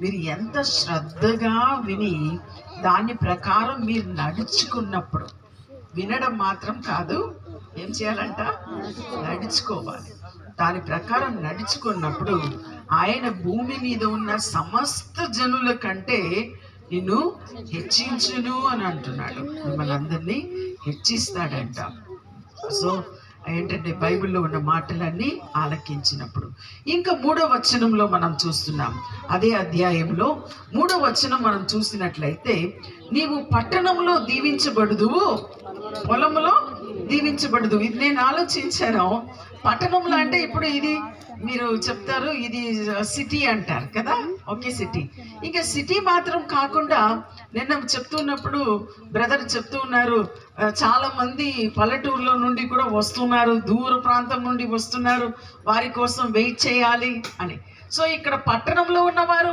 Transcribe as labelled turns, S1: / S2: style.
S1: మీరు ఎంత శ్రద్ధగా విని దాని ప్రకారం మీరు నడుచుకున్నప్పుడు, వినడం మాత్రం కాదు, ఏం చేయాలంట? నడుచుకోవాలి. దాని ప్రకారం నడుచుకున్నప్పుడు ఆయన భూమి మీద ఉన్న సమస్త జనుల కంటే నిన్ను హెచ్చించును అని అంటున్నాడు. మిమ్మల్ని అందరినీ హెచ్చిస్తాడంట. సో ఏంటంటే బైబిల్లో ఉన్న మాటలన్నీ ఆలకించినప్పుడు. ఇంకా 3వ వచనంలో మనం చూస్తున్నాం, అదే అధ్యాయంలో 3వ వచనం మనం చూసినట్లయితే, నీవు పట్టణంలో దీవించబడుదువు, పొలంలో దీవించబడదు. ఇది నేను ఆలోచించాను. పట్టణంలో అంటే ఇప్పుడు ఇది మీరు చెప్తారు, ఇది సిటీ అంటారు కదా, ఓకే సిటీ. ఇంకా సిటీ మాత్రం కాకుండా నిన్న చెప్తున్నప్పుడు బ్రదర్ చెప్తూ ఉన్నారు, చాలా మంది పల్లెటూరులో నుండి కూడా వస్తున్నారు, దూర ప్రాంతం నుండి వస్తున్నారు, వారి కోసం వెయిట్ చేయాలి అని. సో ఇక్కడ పట్టణంలో ఉన్నవారు